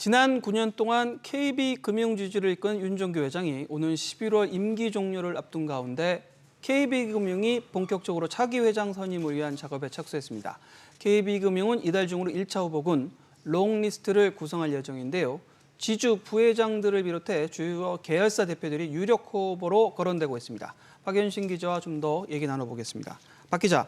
지난 9년 동안 KB금융지주를 이끈 윤종규 회장이 오는 11월 임기 종료를 앞둔 가운데 KB금융이 본격적으로 차기 회장 선임을 위한 작업에 착수했습니다. KB금융은 이달 중으로 1차 후보군 롱리스트를 구성할 예정인데요. 지주 부회장들을 비롯해 주요 계열사 대표들이 유력 후보로 거론되고 있습니다. 박연신 기자와 좀 더 얘기 나눠보겠습니다. 박 기자,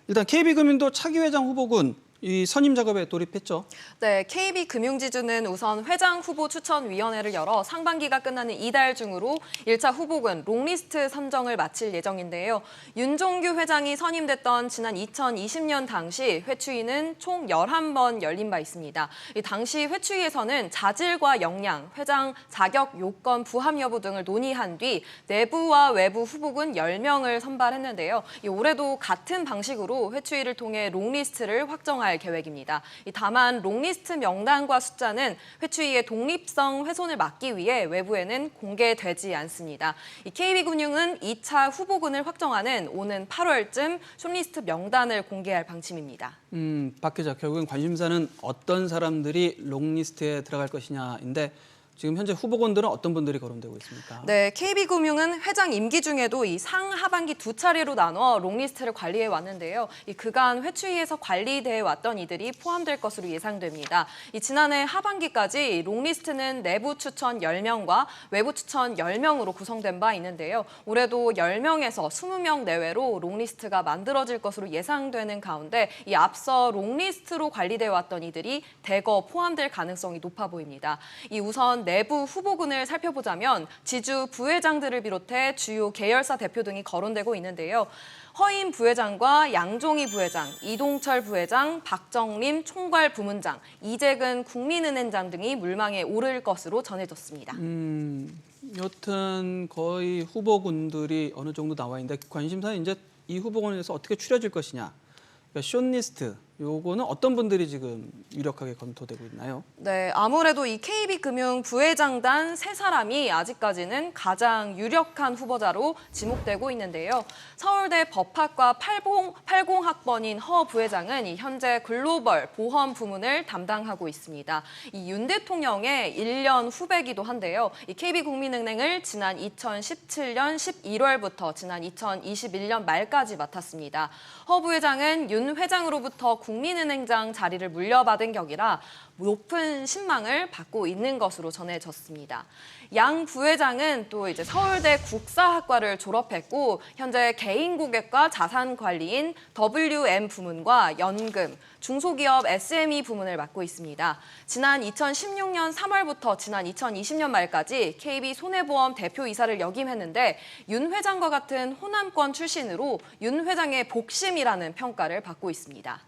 일단 KB금융도 차기 회장 후보군 이 선임 작업에 돌입했죠. 네, KB금융지주는 우선 회장 후보 추천위원회를 열어 상반기가 끝나는 이달 중으로 1차 후보군 롱리스트 선정을 마칠 예정인데요. 윤종규 회장이 선임됐던 지난 2020년 당시 회추위는 총 11번 열린 바 있습니다. 이 당시 회추위에서는 자질과 역량, 회장 자격 요건 부합 여부 등을 논의한 뒤 내부와 외부 후보군 10명을 선발했는데요. 올해도 같은 방식으로 회추위를 통해 롱리스트를 확정할 계획입니다. 다만 롱리스트 명단과 숫자는 회추위의 독립성 훼손을 막기 위해 외부에는 공개되지 않습니다. KB금융은 2차 후보군을 확정하는 오는 8월쯤 숏리스트 명단을 공개할 방침입니다. 박 기자, 결국엔 관심사는 어떤 사람들이 롱리스트에 들어갈 것이냐인데 지금 현재 후보군들은 어떤 분들이 거론되고 있습니까? 네, KB금융은 회장 임기 중에도 이 상하반기 두 차례로 나눠 롱리스트를 관리해 왔는데요. 그간 회추위에서 관리돼 왔던 이들이 포함될 것으로 예상됩니다. 지난해 하반기까지 롱리스트는 내부 추천 10명과 외부 추천 10명으로 구성된 바 있는데요. 올해도 10명에서 20명 내외로 롱리스트가 만들어질 것으로 예상되는 가운데 앞서 롱리스트로 관리돼 왔던 이들이 대거 포함될 가능성이 높아 보입니다. 우선 내부 후보군을 살펴보자면 지주 부회장들을 비롯해 주요 계열사 대표 등이 거론되고 있는데요. 허임 부회장과 양종희 부회장, 이동철 부회장, 박정림 총괄 부문장, 이재근 국민은행장 등이 물망에 오를 것으로 전해졌습니다. 여튼 거의 후보군들이 어느 정도 나와 있는데 관심사는 이제 이 후보군에서 어떻게 추려질 것이냐. 그러니까 숏리스트, 요거는 어떤 분들이 지금 유력하게 검토되고 있나요? 네, 아무래도 이 KB금융 부회장단 세 사람이 아직까지는 가장 유력한 후보자로 지목되고 있는데요. 서울대 법학과 80학번인 허 부회장은 현재 글로벌 보험 부문을 담당하고 있습니다. 윤 대통령의 1년 후배기도 한데요. KB국민은행을 지난 2017년 11월부터 지난 2021년 말까지 맡았습니다. 허 부회장은 윤 회장으로부터 국민은행장 자리를 물려받은 격이라 높은 신망을 받고 있는 것으로 전해졌습니다. 양 부회장은 또 서울대 국사학과를 졸업했고 현재 개인 고객과 자산 관리인 WM 부문과 연금, 중소기업 SME 부문을 맡고 있습니다. 지난 2016년 3월부터 지난 2020년 말까지 KB 손해보험 대표이사를 역임했는데 윤 회장과 같은 호남권 출신으로 윤 회장의 복심이라는 평가를 받고 있습니다.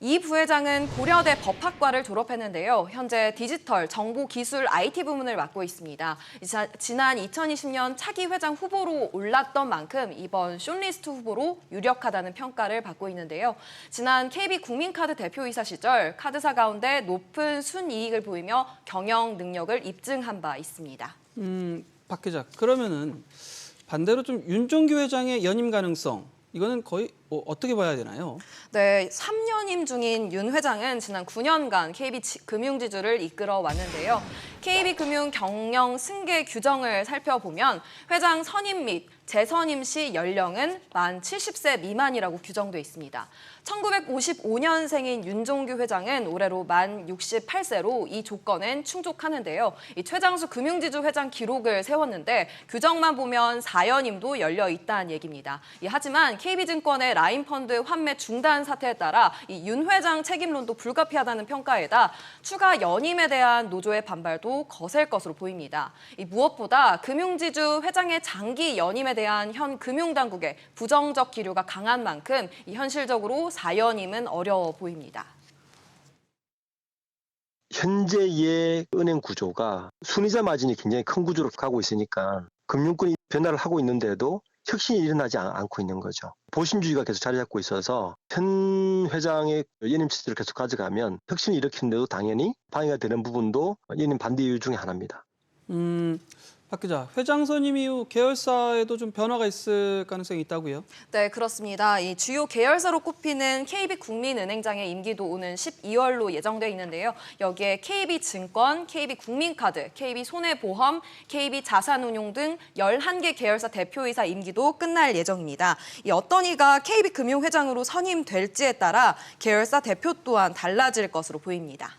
이 부회장은 고려대 법학과를 졸업했는데요. 현재 디지털, 정보기술, IT 부문을 맡고 있습니다. 지난 2020년 차기 회장 후보로 올랐던 만큼 이번 숏리스트 후보로 유력하다는 평가를 받고 있는데요. 지난 KB국민카드 대표이사 시절 카드사 가운데 높은 순이익을 보이며 경영 능력을 입증한 바 있습니다. 박 기자, 그러면은 반대로 좀 윤종규 회장의 연임 가능성, 이거는 거의 어떻게 봐야 되나요? 네, 3년임 중인 윤 회장은 지난 9년간 KB금융지주를 이끌어 왔는데요. KB금융 경영 승계 규정을 살펴보면 회장 선임 및 재선임 시 연령은 만 70세 미만이라고 규정돼 있습니다. 1955년생인 윤종규 회장은 올해로 만 68세로 이 조건은 충족하는데요. 최장수 금융지주 회장 기록을 세웠는데 규정만 보면 4연임도 열려 있다는 얘기입니다. 하지만 KB증권의 라인펀드 환매 중단 사태에 따라 윤 회장 책임론도 불가피하다는 평가에다 추가 연임에 대한 노조의 반발도 거셀 것으로 보입니다. 무엇보다 금융지주 회장의 장기 연임에 대한 현 금융당국의 부정적 기류가 강한 만큼 현실적으로 4연임은 어려워 보입니다. 현재의 은행 구조가 순이자 마진이 굉장히 큰 구조로 가고 있으니까 금융권이 변화를 하고 있는데도 혁신이 일어나지 않고 있는 거죠. 보신주의가 계속 자리 잡고 있어서 현 회장의 연임 체제를 계속 가져가면 혁신을 일으키는데도 당연히 방해가 되는 부분도 연임 반대 이유 중에 하나입니다. 박 기자, 회장 선임 이후 계열사에도 좀 변화가 있을 가능성이 있다고요? 네, 그렇습니다. 이 주요 계열사로 꼽히는 KB국민은행장의 임기도 오는 12월로 예정돼 있는데요. 여기에 KB증권, KB국민카드, KB손해보험, KB자산운용 등 11개 계열사 대표이사 임기도 끝날 예정입니다. 이 어떤 이가 KB금융회장으로 선임될지에 따라 계열사 대표 또한 달라질 것으로 보입니다.